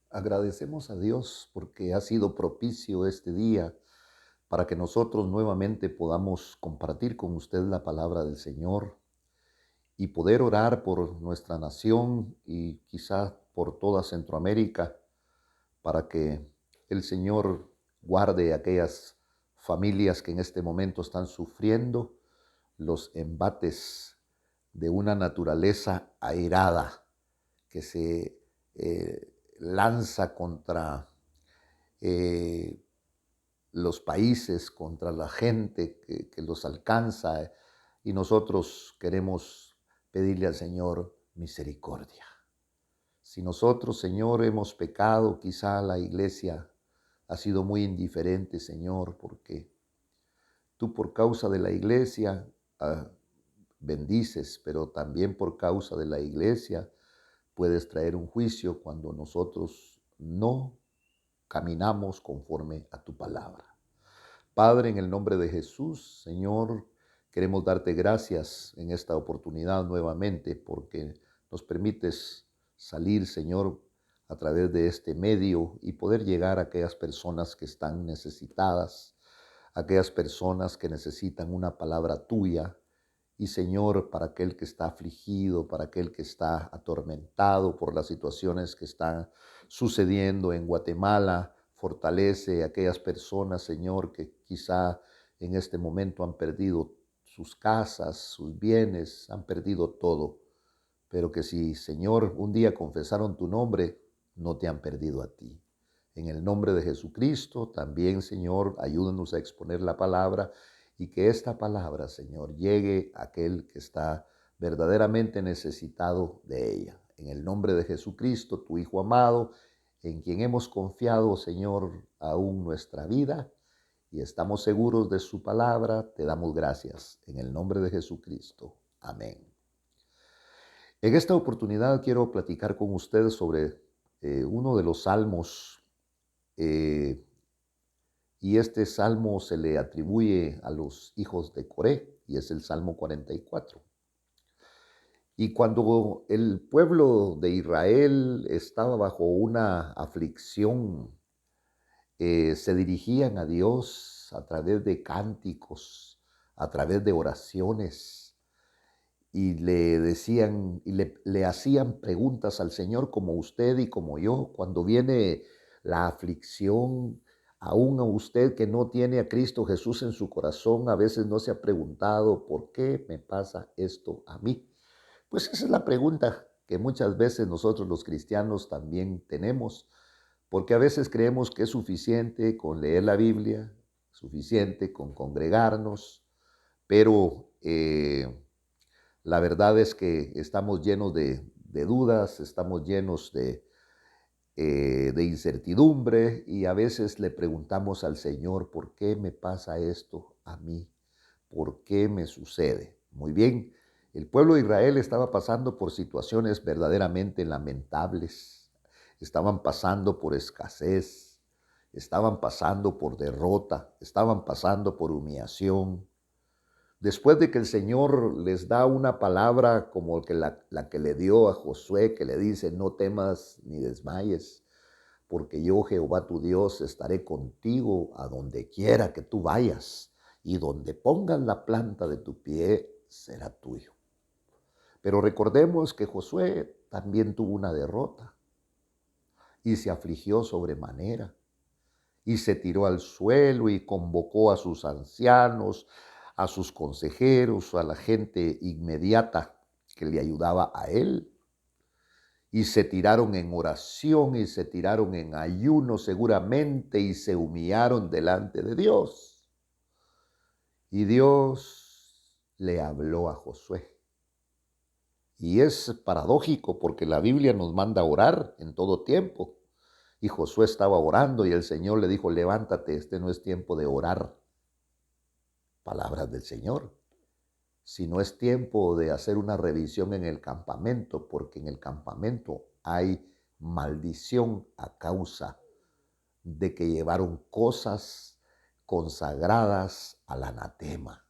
Agradecemos a Dios porque ha sido propicio este día para que nosotros nuevamente podamos compartir con usted la palabra del Señor y poder orar por nuestra nación y quizás por toda Centroamérica para que el Señor guarde aquellas familias que en este momento están sufriendo los embates de una naturaleza airada que se lanza contra eh, los países, contra la gente que los alcanza, y nosotros queremos pedirle al Señor misericordia. Si nosotros, Señor, hemos pecado, quizá la iglesia ha sido muy indiferente, Señor, porque tú por causa de la iglesia bendices, pero también por causa de la iglesia puedes traer un juicio cuando nosotros no caminamos conforme a tu palabra. Padre, en el nombre de Jesús, Señor, queremos darte gracias en esta oportunidad nuevamente porque nos permites salir, Señor, a través de este medio y poder llegar a aquellas personas que están necesitadas, aquellas personas que necesitan una palabra tuya. Y Señor, para aquel que está afligido, para aquel que está atormentado por las situaciones que están sucediendo en Guatemala, fortalece a aquellas personas, Señor, que quizá en este momento han perdido sus casas, sus bienes, han perdido todo. Pero que si, Señor, un día confesaron tu nombre, no te han perdido a ti. En el nombre de Jesucristo, también, Señor, ayúdanos a exponer la palabra y que esta palabra, Señor, llegue a aquel que está verdaderamente necesitado de ella. En el nombre de Jesucristo, tu Hijo amado, en quien hemos confiado, Señor, aún nuestra vida y estamos seguros de su palabra, te damos gracias. En el nombre de Jesucristo. Amén. En esta oportunidad quiero platicar con ustedes sobre uno de los salmos eh, y este salmo se le atribuye a los hijos de Coré y es el Salmo 44. Y cuando el pueblo de Israel estaba bajo una aflicción, se dirigían a Dios a través de cánticos, a través de oraciones, y le decían y le hacían preguntas al Señor como usted y como yo. Cuando viene la aflicción, aún a usted que no tiene a Cristo Jesús en su corazón, a veces no se ha preguntado, ¿por qué me pasa esto a mí? Pues esa es la pregunta que muchas veces nosotros los cristianos también tenemos, porque a veces creemos que es suficiente con leer la Biblia, suficiente con congregarnos, pero la verdad es que estamos llenos de dudas, estamos llenos de incertidumbre y a veces le preguntamos al Señor, ¿por qué me pasa esto a mí? ¿Por qué me sucede? Muy bien, el pueblo de Israel estaba pasando por situaciones verdaderamente lamentables, estaban pasando por escasez, estaban pasando por derrota, estaban pasando por humillación. Después de que el Señor les da una palabra como la que le dio a Josué, que le dice, no temas ni desmayes, porque yo, Jehová tu Dios, estaré contigo a donde quiera que tú vayas, y donde pongas la planta de tu pie será tuyo. Pero recordemos que Josué también tuvo una derrota y se afligió sobremanera y se tiró al suelo y convocó a sus ancianos, a sus consejeros, a la gente inmediata que le ayudaba a él. Y se tiraron en oración y se tiraron en ayuno seguramente y se humillaron delante de Dios. Y Dios le habló a Josué. Y es paradójico porque la Biblia nos manda a orar en todo tiempo. Y Josué estaba orando y el Señor le dijo, levántate, este no es tiempo de orar. Palabras del Señor. Si no es tiempo de hacer una revisión en el campamento, porque en el campamento hay maldición a causa de que llevaron cosas consagradas al anatema.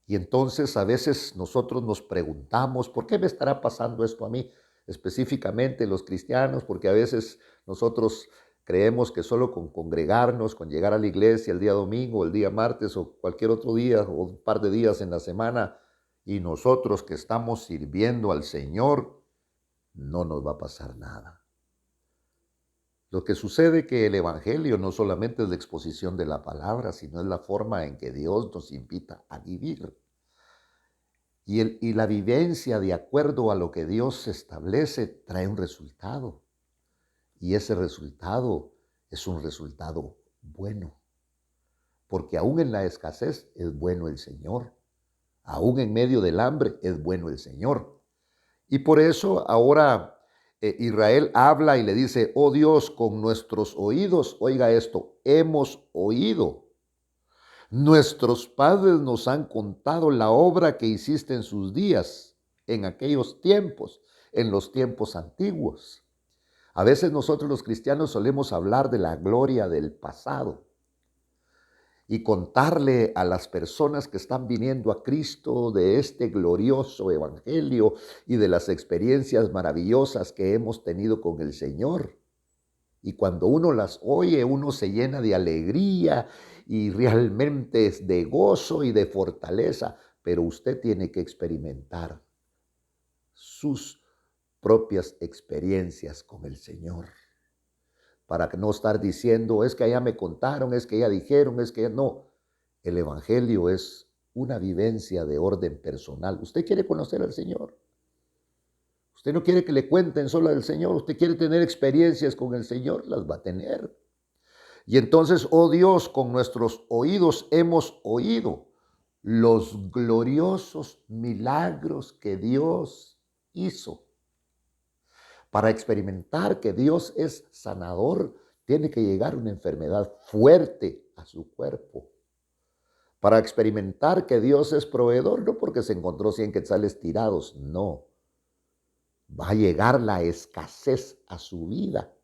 Y entonces a veces nosotros nos preguntamos, ¿por qué me estará pasando esto a mí? específicamente los cristianos, porque a veces nosotros creemos que solo con congregarnos, con llegar a la iglesia el día domingo, el día martes o cualquier otro día o un par de días en la semana, y nosotros que estamos sirviendo al Señor, no nos va a pasar nada. Lo que sucede es que el Evangelio no solamente es la exposición de la palabra, sino es la forma en que Dios nos invita a vivir. Y la vivencia de acuerdo a lo que Dios establece trae un resultado. Y ese resultado es un resultado bueno. Porque aún en la escasez es bueno el Señor. Aún en medio del hambre es bueno el Señor. Y por eso ahora Israel habla y le dice, oh Dios, con nuestros oídos, oiga esto, hemos oído. Nuestros padres nos han contado la obra que hiciste en sus días, en aquellos tiempos, en los tiempos antiguos. A veces nosotros los cristianos solemos hablar de la gloria del pasado y contarle a las personas que están viniendo a Cristo de este glorioso evangelio y de las experiencias maravillosas que hemos tenido con el Señor. Y cuando uno las oye, uno se llena de alegría y realmente es de gozo y de fortaleza, pero usted tiene que experimentar sus propias experiencias con el Señor. Para no estar diciendo, es que allá me contaron, es que ya dijeron, es que no. El Evangelio es una vivencia de orden personal. ¿Usted quiere conocer al Señor? Usted no quiere que le cuenten solo del Señor, usted quiere tener experiencias con el Señor, las va a tener. Y entonces, oh Dios, con nuestros oídos hemos oído los gloriosos milagros que Dios hizo. Para experimentar que Dios es sanador, tiene que llegar una enfermedad fuerte a su cuerpo. Para experimentar que Dios es proveedor, no porque se encontró 100 quetzales tirados, no. Va a llegar la escasez a su vida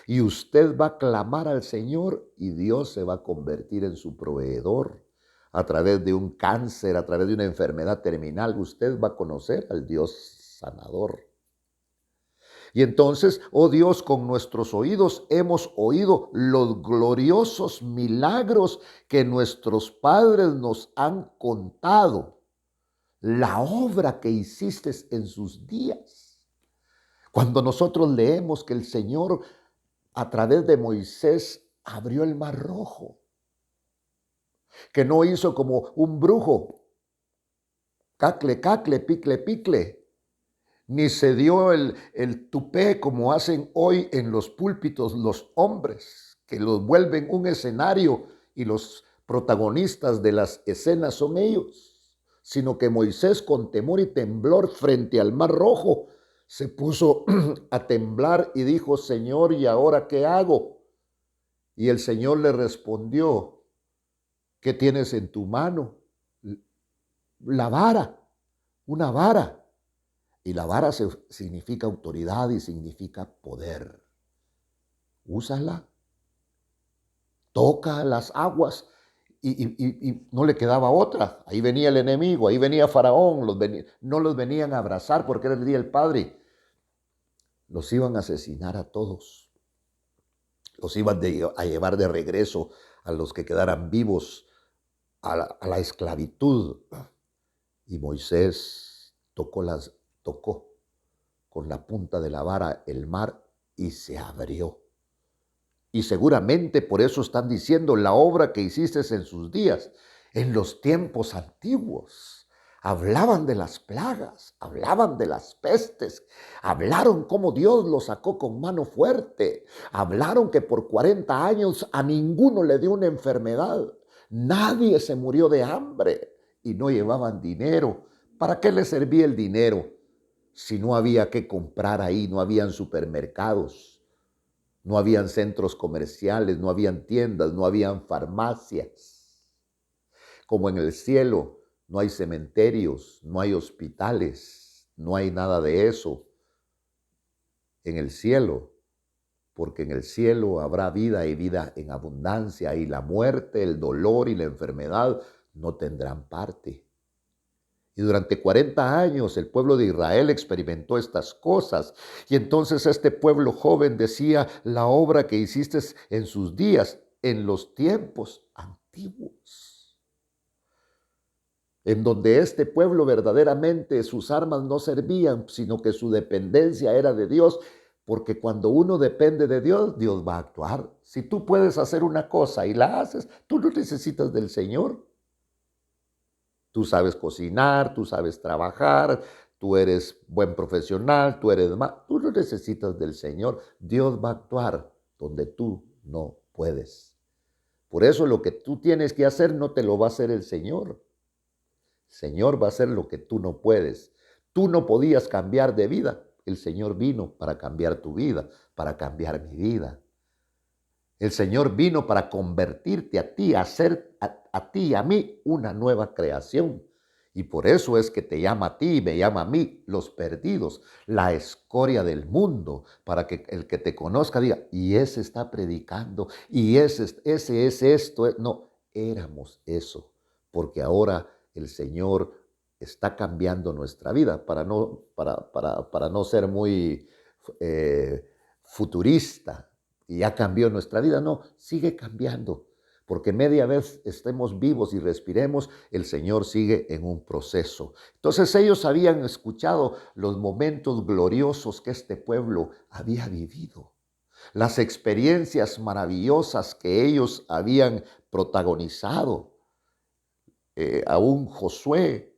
y usted va a clamar al Señor y Dios se va a convertir en su proveedor. A través de un cáncer, a través de una enfermedad terminal, usted va a conocer al Dios sanador. Y entonces, oh Dios, con nuestros oídos hemos oído los gloriosos milagros que nuestros padres nos han contado, la obra que hiciste en sus días. Cuando nosotros leemos que el Señor a través de Moisés abrió el mar rojo, que no hizo como un brujo, cacle, cacle, picle, picle, ni se dio el tupé como hacen hoy en los púlpitos los hombres, que los vuelven un escenario y los protagonistas de las escenas son ellos, sino que Moisés con temor y temblor frente al mar rojo se puso a temblar y dijo, Señor, ¿y ahora qué hago? Y el Señor le respondió, ¿qué tienes en tu mano? La vara, una vara. Y la vara significa autoridad y significa poder. Úsala, toca las aguas y no le quedaba otra. Ahí venía el enemigo, ahí venía Faraón, no los venían a abrazar porque era el día del Padre. Los iban a asesinar a todos. Los iban a llevar de regreso a los que quedaran vivos a la esclavitud. Y Moisés tocó con la punta de la vara el mar y se abrió. Y seguramente por eso están diciendo la obra que hiciste en sus días, en los tiempos antiguos. Hablaban de las plagas, hablaban de las pestes, hablaron cómo Dios los sacó con mano fuerte, hablaron que por 40 años a ninguno le dio una enfermedad, nadie se murió de hambre y no llevaban dinero. ¿Para qué les servía el dinero si no había que comprar ahí, no habían supermercados, no habían centros comerciales, no habían tiendas, no habían farmacias? Como en el cielo, no hay cementerios, no hay hospitales, no hay nada de eso en el cielo, porque en el cielo habrá vida y vida en abundancia y la muerte, el dolor y la enfermedad no tendrán parte. Y durante 40 años el pueblo de Israel experimentó estas cosas. Y entonces este pueblo joven decía, la obra que hiciste en sus días, en los tiempos antiguos, en donde este pueblo verdaderamente sus armas no servían, sino que su dependencia era de Dios, porque cuando uno depende de Dios, Dios va a actuar. Si tú puedes hacer una cosa y la haces, tú no necesitas del Señor. Tú sabes cocinar, tú sabes trabajar, tú eres buen profesional, tú no necesitas del Señor. Dios va a actuar donde tú no puedes. Por eso lo que tú tienes que hacer no te lo va a hacer el Señor. El Señor va a hacer lo que tú no puedes. Tú no podías cambiar de vida. El Señor vino para cambiar tu vida, para cambiar mi vida. El Señor vino para convertirte a ti, a hacer a ti y a mí una nueva creación. Y por eso es que te llama a ti y me llama a mí, los perdidos, la escoria del mundo, para que el que te conozca diga, y ese está predicando, y ese es esto. No, éramos eso, porque ahora el Señor está cambiando nuestra vida, para no ser muy futurista, y ya cambió nuestra vida. No, sigue cambiando, porque media vez estemos vivos y respiremos, el Señor sigue en un proceso. Entonces ellos habían escuchado los momentos gloriosos que este pueblo había vivido, las experiencias maravillosas que ellos habían protagonizado. Aún Josué,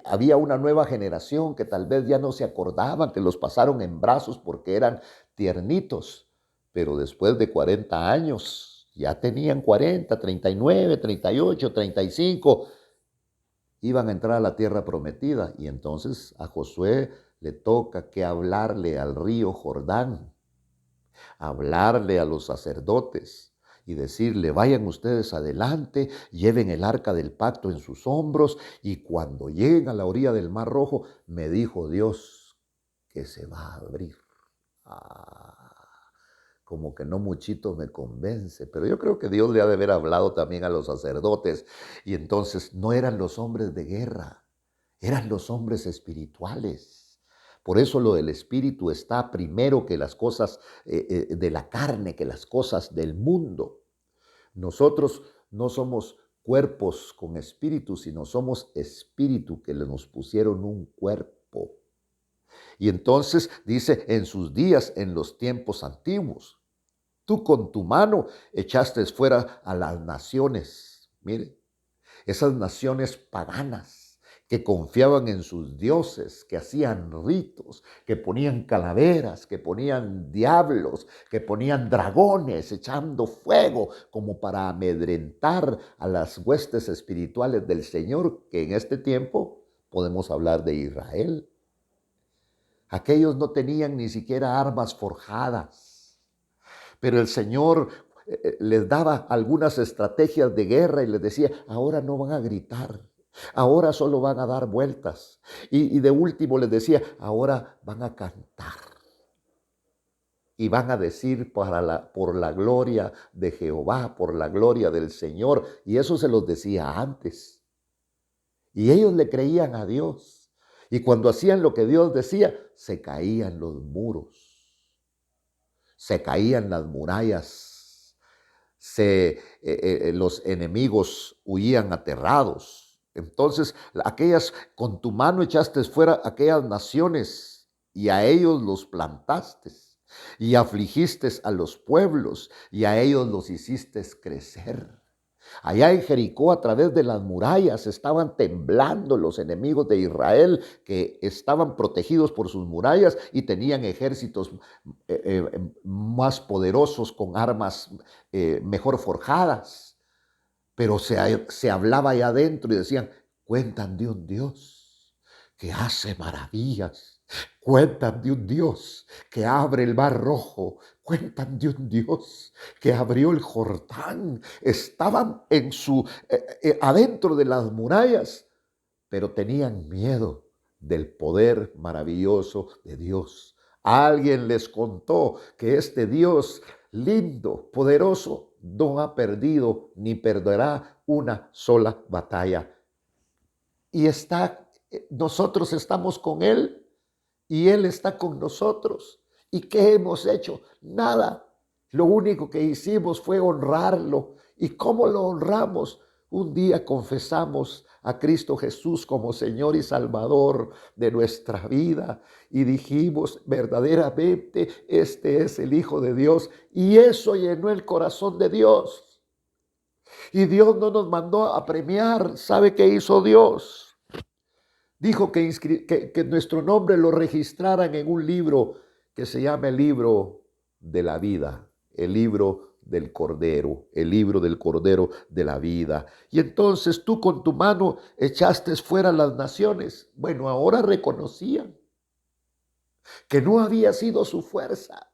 había una nueva generación que tal vez ya no se acordaban, que los pasaron en brazos porque eran tiernitos, pero después de 40 años, ya tenían 40, 39, 38, 35, iban a entrar a la tierra prometida. Y entonces a Josué le toca que hablarle al río Jordán, hablarle a los sacerdotes y decirle, vayan ustedes adelante, lleven el arca del pacto en sus hombros, y cuando lleguen a la orilla del Mar Rojo, me dijo Dios que se va a abrir. Como que no muchito me convence, pero yo creo que Dios le ha de haber hablado también a los sacerdotes, y entonces no eran los hombres de guerra, eran los hombres espirituales. Por eso lo del espíritu está primero que las cosas de la carne, que las cosas del mundo. Nosotros no somos cuerpos con espíritu, sino somos espíritu que le nos pusieron un cuerpo. Y entonces dice, en sus días, en los tiempos antiguos, tú con tu mano echaste fuera a las naciones. Mire, esas naciones paganas que confiaban en sus dioses, que hacían ritos, que ponían calaveras, que ponían diablos, que ponían dragones echando fuego como para amedrentar a las huestes espirituales del Señor, que en este tiempo podemos hablar de Israel. Aquellos no tenían ni siquiera armas forjadas, pero el Señor les daba algunas estrategias de guerra y les decía, ahora no van a gritar, ahora solo van a dar vueltas. Y de último les decía, ahora van a cantar y van a decir por la gloria de Jehová, por la gloria del Señor. Y eso se los decía antes. Y ellos le creían a Dios. Y cuando hacían lo que Dios decía, se caían los muros, se caían las murallas, los enemigos huían aterrados. Entonces, con tu mano echaste fuera aquellas naciones y a ellos los plantaste y afligiste a los pueblos y a ellos los hiciste crecer. Allá en Jericó, a través de las murallas, estaban temblando los enemigos de Israel, que estaban protegidos por sus murallas y tenían ejércitos más poderosos, con armas mejor forjadas. Pero se hablaba allá adentro y decían, cuentan de un Dios que hace maravillas. Cuentan de un Dios que abre el mar rojo. Cuentan de un Dios que abrió el Jordán. Estaban adentro de las murallas, pero tenían miedo del poder maravilloso de Dios. Alguien les contó que este Dios lindo, poderoso, no ha perdido ni perderá una sola batalla. y nosotros estamos con Él y Él está con nosotros. ¿Y qué hemos hecho? Nada. Lo único que hicimos fue honrarlo. ¿Y cómo lo honramos? Un día confesamos a Cristo Jesús como Señor y Salvador de nuestra vida y dijimos verdaderamente, este es el Hijo de Dios, y eso llenó el corazón de Dios. Y Dios no nos mandó a premiar. ¿Sabe qué hizo Dios? Dijo que nuestro nombre lo registraran en un libro que se llama el libro de la vida, el libro del Cordero, el libro del Cordero de la vida. Y entonces tú con tu mano echaste fuera las naciones. Bueno, ahora reconocían que no había sido su fuerza.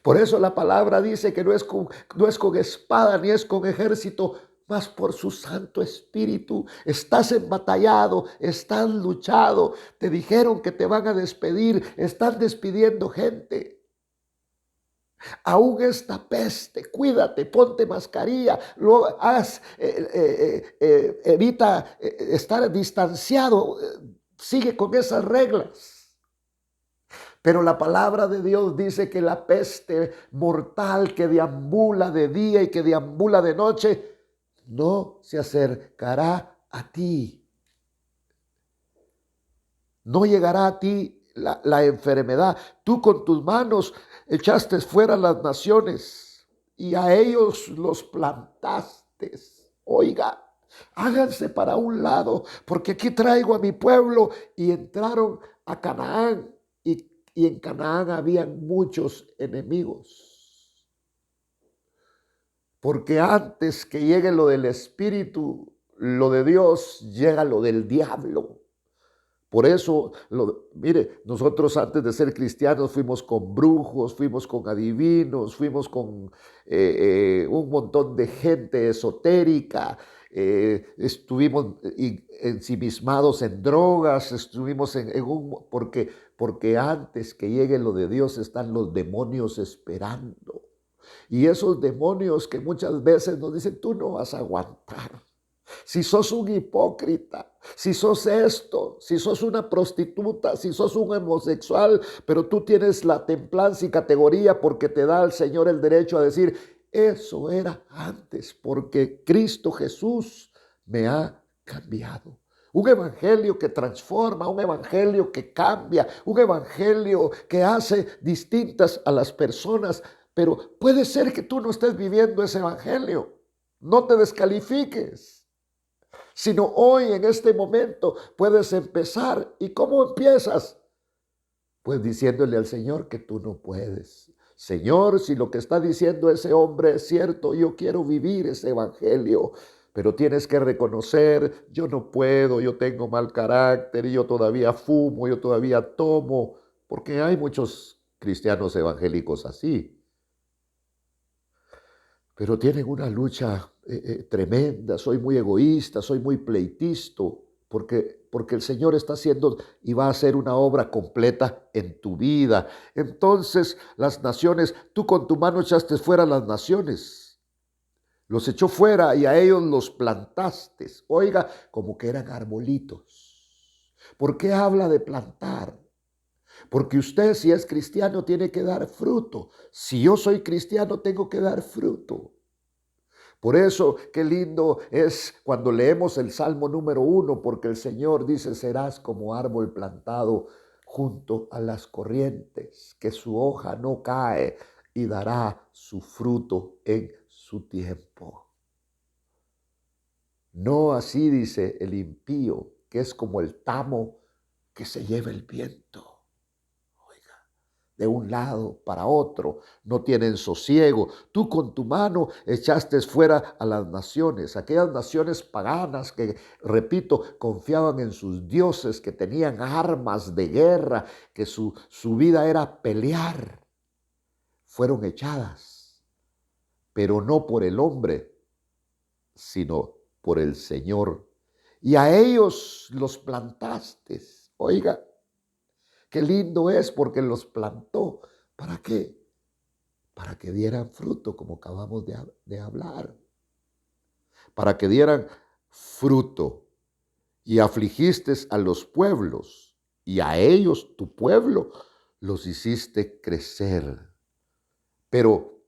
Por eso la palabra dice que no es con espada ni es con ejército, mas por su Santo Espíritu. Estás embatallado, estás luchado, te dijeron que te van a despedir, están despidiendo gente. Aún esta peste, cuídate, ponte mascarilla, evita estar distanciado, sigue con esas reglas. Pero la palabra de Dios dice que la peste mortal que deambula de día y que deambula de noche no se acercará a ti. No llegará a ti la enfermedad. Tú con tus manos echaste fuera las naciones y a ellos los plantaste. Oiga, háganse para un lado, porque aquí traigo a mi pueblo. Y entraron a Canaán y en Canaán habían muchos enemigos. Porque antes que llegue lo del Espíritu, lo de Dios, llega lo del diablo. Por eso, mire, nosotros antes de ser cristianos fuimos con brujos, fuimos con adivinos, fuimos con un montón de gente esotérica, estuvimos ensimismados en drogas, estuvimos porque antes que llegue lo de Dios están los demonios esperando. Y esos demonios que muchas veces nos dicen, tú no vas a aguantar. Si sos un hipócrita, si sos esto, si sos una prostituta, si sos un homosexual, pero tú tienes la templanza y categoría porque te da al Señor el derecho a decir, eso era antes, porque Cristo Jesús me ha cambiado. Un evangelio que transforma, un evangelio que cambia, un evangelio que hace distintas a las personas, pero puede ser que tú no estés viviendo ese evangelio. No te descalifiques. Sino hoy en este momento puedes empezar. ¿Y cómo empiezas? Pues diciéndole al Señor que tú no puedes. Señor, si lo que está diciendo ese hombre es cierto, yo quiero vivir ese evangelio. Pero tienes que reconocer, yo no puedo, yo tengo mal carácter, yo todavía fumo, yo todavía tomo, porque hay muchos cristianos evangélicos así. Pero tienen una lucha tremenda. Soy muy egoísta, soy muy pleitisto, porque el Señor está haciendo y va a hacer una obra completa en tu vida. Entonces las naciones, tú con tu mano echaste fuera las naciones, los echó fuera y a ellos los plantaste. Oiga, como que eran arbolitos. ¿Por qué habla de plantar? Porque usted, si es cristiano, tiene que dar fruto. Si yo soy cristiano, tengo que dar fruto. Por eso, qué lindo es cuando leemos el Salmo número 1, porque el Señor dice, serás como árbol plantado junto a las corrientes, que su hoja no cae y dará su fruto en su tiempo. No así dice el impío, que es como el tamo que se lleva el viento. De un lado para otro, no tienen sosiego. Tú con tu mano echaste fuera a las naciones, aquellas naciones paganas que, repito, confiaban en sus dioses, que tenían armas de guerra, que su vida era pelear. Fueron echadas, pero no por el hombre, sino por el Señor. Y a ellos los plantaste. Oiga, qué lindo es porque los plantó. ¿Para qué? Para que dieran fruto, como acabamos de hablar. Para que dieran fruto. y afligiste a los pueblos, y a ellos, tu pueblo, los hiciste crecer. Pero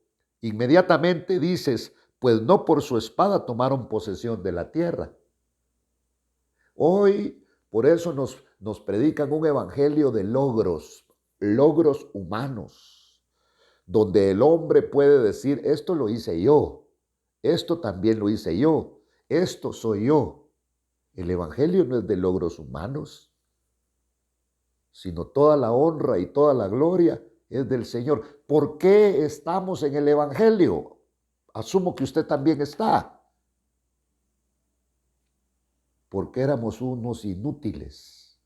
inmediatamente dices, pues no por su espada tomaron posesión de la tierra. Hoy, por eso nos predican un evangelio de logros humanos, donde el hombre puede decir, esto lo hice yo, esto también lo hice yo, esto soy yo. El evangelio no es de logros humanos, sino toda la honra y toda la gloria es del Señor. ¿Por qué estamos en el evangelio? Asumo que usted también está. Porque éramos unos inútiles,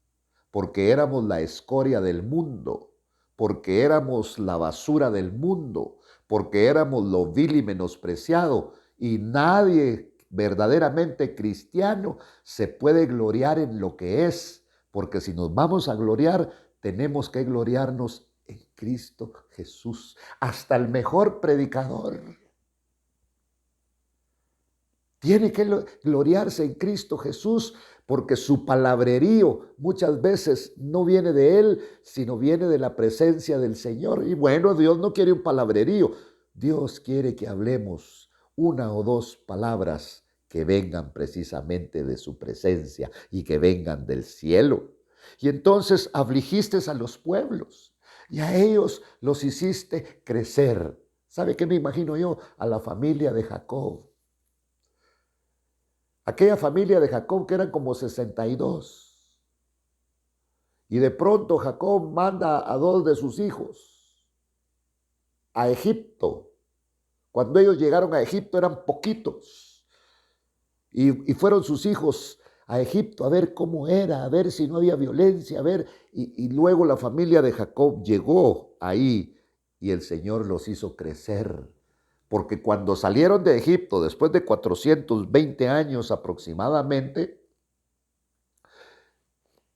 porque éramos la escoria del mundo, porque éramos la basura del mundo, porque éramos lo vil y menospreciado, y nadie verdaderamente cristiano se puede gloriar en lo que es, porque si nos vamos a gloriar, tenemos que gloriarnos en Cristo Jesús. Hasta el mejor predicador tiene que gloriarse en Cristo Jesús, porque su palabrerío muchas veces no viene de él, sino viene de la presencia del Señor. Y bueno, Dios no quiere un palabrerío. Dios quiere que hablemos una o dos palabras que vengan precisamente de su presencia y que vengan del cielo. Y entonces afligiste a los pueblos y a ellos los hiciste crecer. ¿Sabe qué me imagino yo? A la familia de Jacob. Aquella familia de Jacob que eran como 62. Y de pronto Jacob manda a 2 de sus hijos a Egipto. Cuando ellos llegaron a Egipto eran poquitos. Y fueron sus hijos a Egipto a ver cómo era, a ver si no había violencia, a ver. Y luego la familia de Jacob llegó ahí y el Señor los hizo crecer. Porque cuando salieron de Egipto, después de 420 años aproximadamente,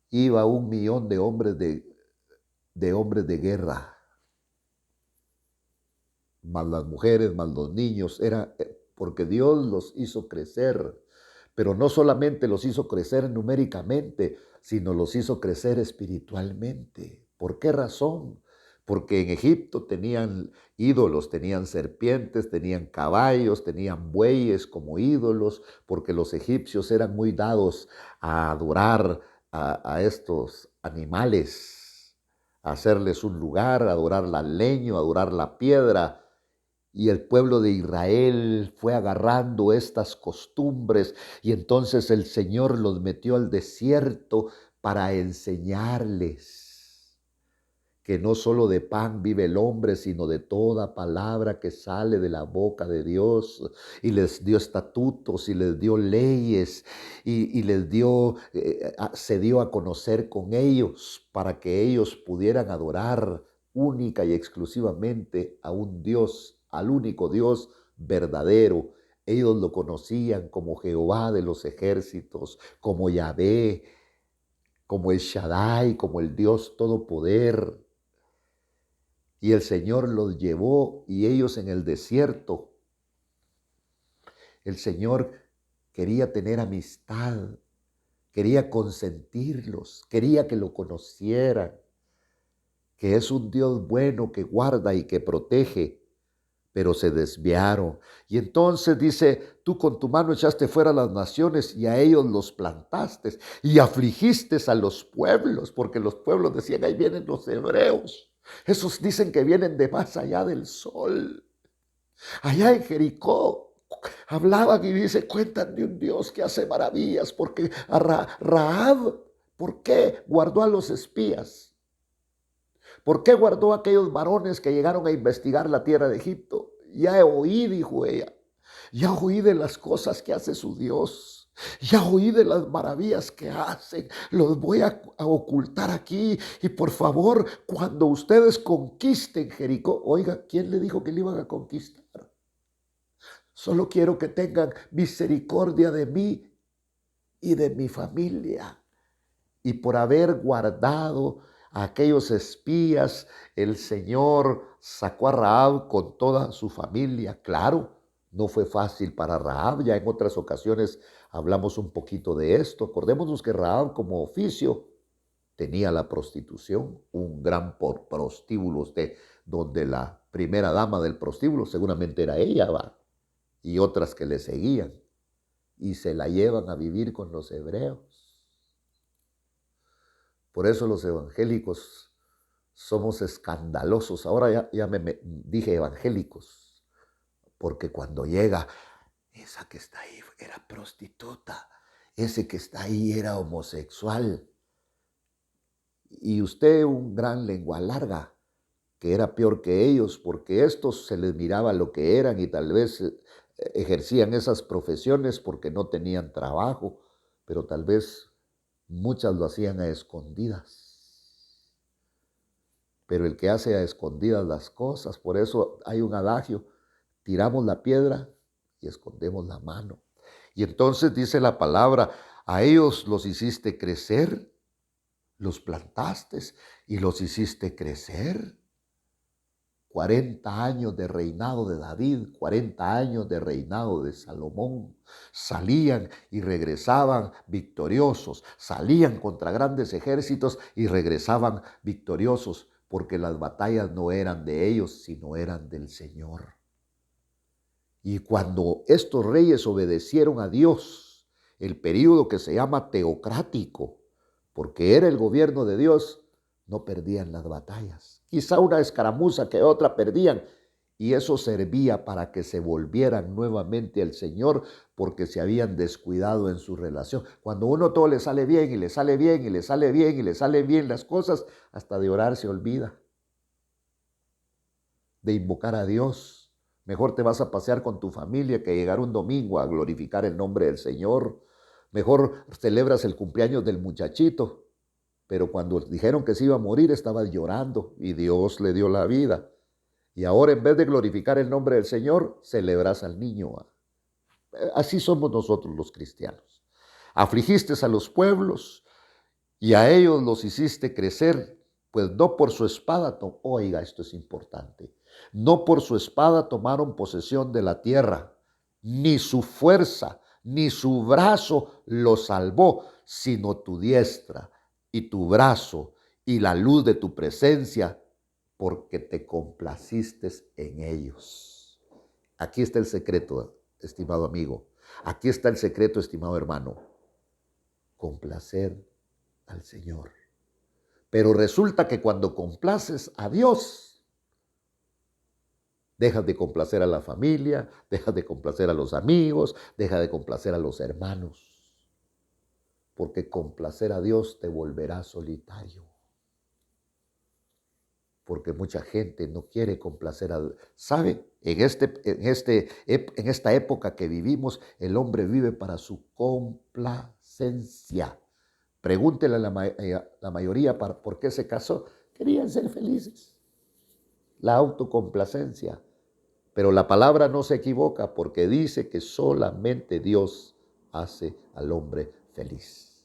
iba 1 millón de hombres de guerra, más las mujeres, más los niños, era porque Dios los hizo crecer, pero no solamente los hizo crecer numéricamente, sino los hizo crecer espiritualmente. ¿Por qué razón? Porque en Egipto tenían ídolos, tenían serpientes, tenían caballos, tenían bueyes como ídolos, porque los egipcios eran muy dados a adorar a estos animales, a hacerles un lugar, a adorar la leña, a adorar la piedra. Y el pueblo de Israel fue agarrando estas costumbres y entonces el Señor los metió al desierto para enseñarles que no solo de pan vive el hombre, sino de toda palabra que sale de la boca de Dios. Y les dio estatutos y les dio leyes y les dio, se dio a conocer con ellos para que ellos pudieran adorar única y exclusivamente a un Dios, al único Dios verdadero. Ellos lo conocían como Jehová de los ejércitos, como Yahvé, como el Shaddai, como el Dios Todopoder. Y el Señor los llevó y ellos en el desierto. El Señor quería tener amistad, quería consentirlos, quería que lo conocieran, que es un Dios bueno que guarda y que protege, pero se desviaron. Y entonces dice, tú con tu mano echaste fuera a las naciones y a ellos los plantaste y afligiste a los pueblos, porque los pueblos decían, ahí vienen los hebreos. Esos dicen que vienen de más allá del sol. Allá en Jericó hablaban y dice, cuentan de un Dios que hace maravillas, porque a Rahab, ¿por qué guardó a los espías? ¿Por qué guardó a aquellos varones que llegaron a investigar la tierra de Egipto? Ya oí, dijo ella, ya oí de las cosas que hace su Dios. Ya oí de las maravillas que hacen, los voy a ocultar aquí y por favor, cuando ustedes conquisten Jericó, oiga, ¿quién le dijo que le iban a conquistar? Solo quiero que tengan misericordia de mí y de mi familia. Y por haber guardado a aquellos espías, el Señor sacó a Rahab con toda su familia. Claro, no fue fácil para Rahab, ya en otras ocasiones hablamos un poquito de esto. Acordémonos que Rahab como oficio tenía la prostitución, un gran prostíbulo donde la primera dama del prostíbulo seguramente era ella, va, y otras que le seguían, y se la llevan a vivir con los hebreos. Por eso los evangélicos somos escandalosos. Ahora ya me dije evangélicos, porque cuando llega, esa que está ahí era prostituta, ese que está ahí era homosexual, y usted un gran lengua larga, que era peor que ellos, porque estos se les miraba lo que eran y tal vez ejercían esas profesiones porque no tenían trabajo, pero tal vez muchas lo hacían a escondidas. Pero el que hace a escondidas las cosas, por eso hay un adagio, tiramos la piedra y escondemos la mano. Y entonces dice la palabra, a ellos los hiciste crecer, los plantaste y los hiciste crecer. 40 años de reinado de David, 40 años de reinado de Salomón. Salían y regresaban victoriosos, salían contra grandes ejércitos y regresaban victoriosos, porque las batallas no eran de ellos, sino eran del Señor. Y cuando estos reyes obedecieron a Dios, el período que se llama teocrático, porque era el gobierno de Dios, no perdían las batallas. Quizá una escaramuza que otra perdían, y eso servía para que se volvieran nuevamente al Señor, porque se habían descuidado en su relación. Cuando uno todo le sale bien, y le sale bien, y le sale bien, y le salen bien las cosas, hasta de orar se olvida, de invocar a Dios. Mejor te vas a pasear con tu familia que llegar un domingo a glorificar el nombre del Señor. Mejor celebras el cumpleaños del muchachito, pero cuando dijeron que se iba a morir estaba llorando y Dios le dio la vida. Y ahora en vez de glorificar el nombre del Señor, celebras al niño. Así somos nosotros los cristianos. Afligiste a los pueblos y a ellos los hiciste crecer, pues no por su espada, oiga, esto es importante, no por su espada tomaron posesión de la tierra, ni su fuerza, ni su brazo los salvó, sino tu diestra y tu brazo y la luz de tu presencia, porque te complaciste en ellos. Aquí está el secreto, estimado amigo. Aquí está el secreto, estimado hermano. Complacer al Señor. Pero resulta que cuando complaces a Dios, dejas de complacer a la familia, dejas de complacer a los amigos, dejas de complacer a los hermanos. Porque complacer a Dios te volverá solitario. Porque mucha gente no quiere complacer a Dios. ¿Sabe? En esta época que vivimos, el hombre vive para su complacencia. Pregúntele a la mayoría por qué se casó. Querían ser felices. La autocomplacencia. Pero la palabra no se equivoca porque dice que solamente Dios hace al hombre feliz.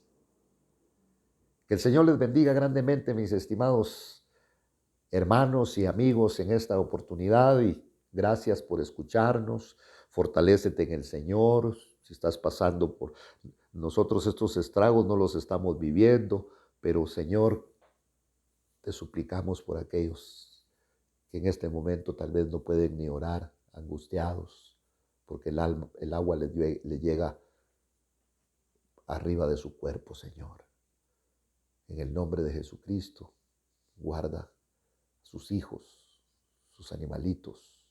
Que el Señor les bendiga grandemente, mis estimados hermanos y amigos, en esta oportunidad, y gracias por escucharnos. Fortalécete en el Señor. Si estás pasando por nosotros, estos estragos no los estamos viviendo, pero Señor, te suplicamos por aquellos que en este momento tal vez no pueden ni orar, angustiados, porque el agua le llega arriba de su cuerpo, Señor. En el nombre de Jesucristo, guarda sus hijos, sus animalitos,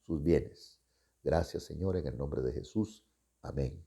sus bienes. Gracias, Señor, en el nombre de Jesús. Amén.